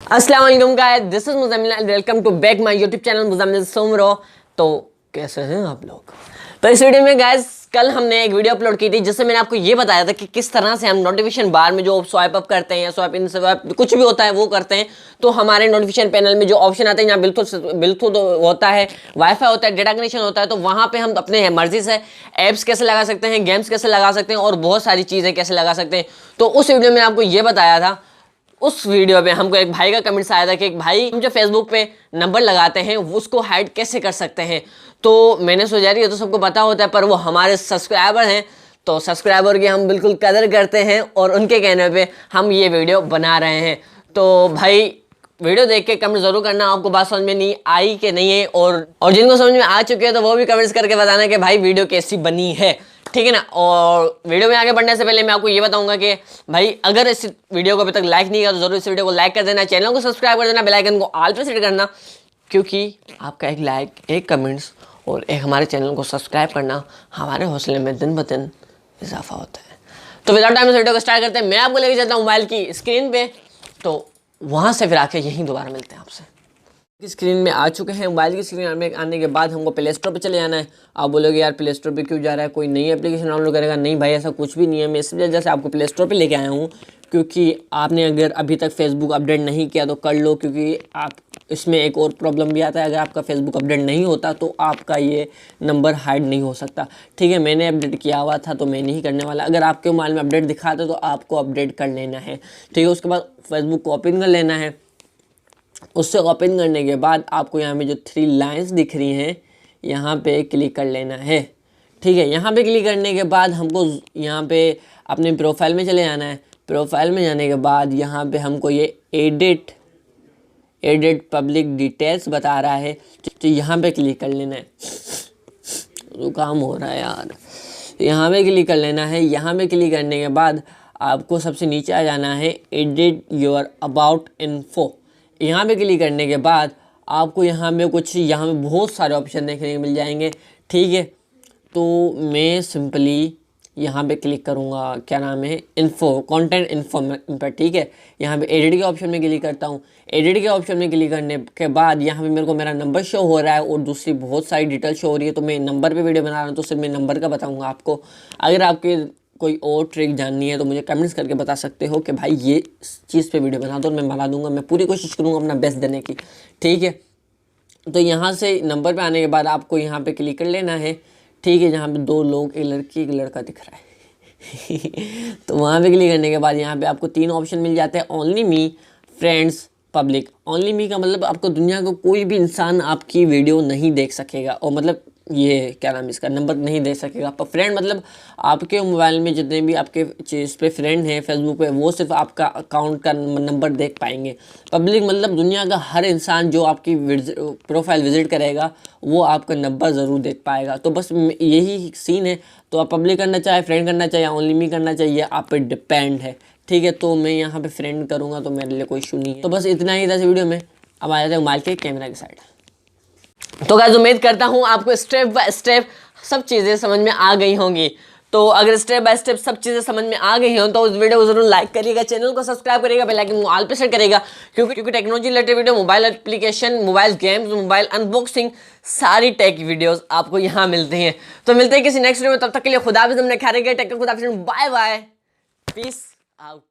अस्सलाम वालेकुम guys, this is Muzammil and welcome to back my YouTube channel Muzammil Soomro. तो कैसे हैं आप लोग? तो इस वीडियो में गाइस कल हमने एक वीडियो अपलोड की थी जिससे मैंने आपको ये बताया था कि किस तरह से हम नोटिफिकेशन बार में जो स्वाइप अप करते हैं, स्वाइप इन स्वाइप कुछ भी होता है वो करते हैं तो हमारे नोटिफिकेशन पैनल में जो ऑप्शन आता है यहाँ बिल्कुल तो होता है, वाईफाई होता है, डेटा कनेक्शन होता है, तो वहाँ पे हम अपने मर्जी से ऐप्स कैसे लगा सकते हैं, गेम्स कैसे लगा सकते हैं और बहुत सारी चीज़ें कैसे लगा सकते हैं। तो उस वीडियो में आपको ये बताया था। उस वीडियो में हमको एक भाई का कमेंट्स आया था कि एक भाई हम जो फेसबुक पे नंबर लगाते हैं उसको हाइड कैसे कर सकते हैं। तो मैंने सोचा ये तो सबको पता होता है, पर वो हमारे सब्सक्राइबर हैं तो सब्सक्राइबर की हम बिल्कुल कदर करते हैं और उनके कहने पे हम ये वीडियो बना रहे हैं। तो भाई वीडियो देख के कमेंट जरूर करना आपको बात समझ में नहीं आई कि नहीं है, और जिनको समझ में आ चुके हैं तो वो भी कमेंट्स करके बताना कि भाई वीडियो कैसी बनी है, ठीक है ना। और वीडियो में आगे बढ़ने से पहले मैं आपको ये बताऊंगा कि भाई अगर इस वीडियो को अभी तक लाइक नहीं किया तो जरूर इस वीडियो को लाइक कर देना, चैनल को सब्सक्राइब कर देना, बेल आइकन को ऑल पे सेट करना, क्योंकि आपका एक लाइक, एक कमेंट्स और एक हमारे चैनल को सब्सक्राइब करना हमारे हौसले में दिन ब दिन इजाफा होता है। तो विदाउट टाइम इस वीडियो को स्टार्ट करते हैं। मैं आपको लेके चलता हूँ मोबाइल की स्क्रीन पे, तो वहाँ से फिर आके यहीं दोबारा मिलते हैं आपसे। स्क्रीन में आ चुके हैं। मोबाइल की स्क्रीन में आने के बाद हमको प्ले स्टोर पे चले जाना है। आप बोलोगे यार प्ले स्टोर पे क्यों जा रहा है, कोई नई एप्लीकेशन डाउनलोड करेगा? नहीं भाई, ऐसा कुछ भी नहीं है। मैं इस वजह से आपको प्ले स्टोर पे लेके आया हूँ क्योंकि आपने अगर अभी तक फेसबुक अपडेट नहीं किया तो कर लो, क्योंकि आप इसमें एक और प्रॉब्लम भी आता है। अगर आपका फेसबुक अपडेट नहीं होता तो आपका ये नंबर हाइड नहीं हो सकता, ठीक है। मैंने अपडेट किया हुआ था तो मैं नहीं करने वाला। अगर आपके मोबाइल में अपडेट दिखाता तो आपको अपडेट कर लेना है, ठीक है। उसके बाद फेसबुक को ओपन कर लेना है। उससे ओपन करने के बाद आपको यहाँ पे जो 3 लाइंस दिख रही हैं यहाँ पे क्लिक कर लेना है, ठीक है। यहाँ पे क्लिक करने के बाद हमको यहाँ पे अपने प्रोफाइल में चले जाना है। प्रोफाइल में जाने के बाद यहाँ पे हमको ये एडिट पब्लिक डिटेल्स बता रहा है, तो यहाँ पे क्लिक कर लेना है। तो काम हो रहा है यार, यहाँ पे क्लिक कर लेना है। यहाँ पे क्लिक करने के बाद आपको सबसे नीचे आ जाना है एडिट योर अबाउट इन्फो। यहाँ पे क्लिक करने के बाद आपको यहाँ पे बहुत सारे ऑप्शन देखने को मिल जाएंगे, ठीक है। तो मैं सिंपली यहाँ पे क्लिक करूँगा, क्या नाम है, इन्फो, कंटेंट इन्फो पर, ठीक है। यहाँ पे एडिट के ऑप्शन में क्लिक करता हूँ। एडिट के ऑप्शन में क्लिक करने के बाद यहाँ पे मेरे को मेरा नंबर शो हो रहा है और दूसरी बहुत सारी डिटेल शो हो रही है। तो मैं नंबर पे वीडियो बना रहा हूँ तो सिर्फ मैं नंबर का बताऊँगा आपको। अगर आपके कोई और ट्रिक जाननी है तो मुझे कमेंट्स करके बता सकते हो कि भाई ये चीज़ पे वीडियो बना दो, मैं बना दूंगा। मैं पूरी कोशिश करूँगा अपना बेस्ट देने की, ठीक है। तो यहाँ से नंबर पे आने के बाद आपको यहाँ पे क्लिक कर लेना है, ठीक है। जहाँ पे 2 लोग, एक लड़की एक लड़का दिख रहा है तो वहाँ पे क्लिक करने के बाद यहाँ पे आपको 3 ऑप्शन मिल जाते हैं। Only me, friends, public. Only me का मतलब आपको दुनिया का कोई भी इंसान आपकी वीडियो नहीं देख सकेगा, और मतलब ये क्या नाम इसका, नंबर नहीं दे सकेगा। पर फ्रेंड मतलब आपके मोबाइल में जितने भी आपके चीज़ पे फ्रेंड हैं फेसबुक पे, वो सिर्फ आपका अकाउंट का नंबर देख पाएंगे। पब्लिक मतलब दुनिया का हर इंसान जो आपकी प्रोफाइल विजिट करेगा वो आपका नंबर ज़रूर देख पाएगा। तो बस यही सीन है। तो आप पब्लिक करना चाहे, फ्रेंड करना चाहिए, ओनली मी करना चाहिए, आप पे डिपेंड है, ठीक है। तो मैं यहाँ पे फ्रेंड करूँगा तो मेरे लिए कोई इशू नहीं है। तो बस इतना ही था इस वीडियो में। अब आ जाते हैं मोबाइल के कैमरा की साइड। तो गाइस उम्मीद करता हूँ आपको स्टेप बाय स्टेप सब चीज़ें समझ में आ गई होंगी। तो अगर स्टेप बाय स्टेप सब चीज़ें समझ में आ गई हों तो उस वीडियो को जरूर लाइक करिएगा, चैनल को सब्सक्राइब करिएगा, बेल आइकन को ऑल पे सेट करिएगा, क्योंकि technology related video, mobile application, mobile games, mobile unboxing, सारी टेक वीडियोस आपको यहाँ मिलती हैं। तो मिलते हैं किसी नेक्स्ट वीडियो में, तब तक के लिए खुदा हाफिज़, हमने ख्याल रखिएगा, टेक केयर, खुदा हाफिज़, बाय बाय, पीस आउट।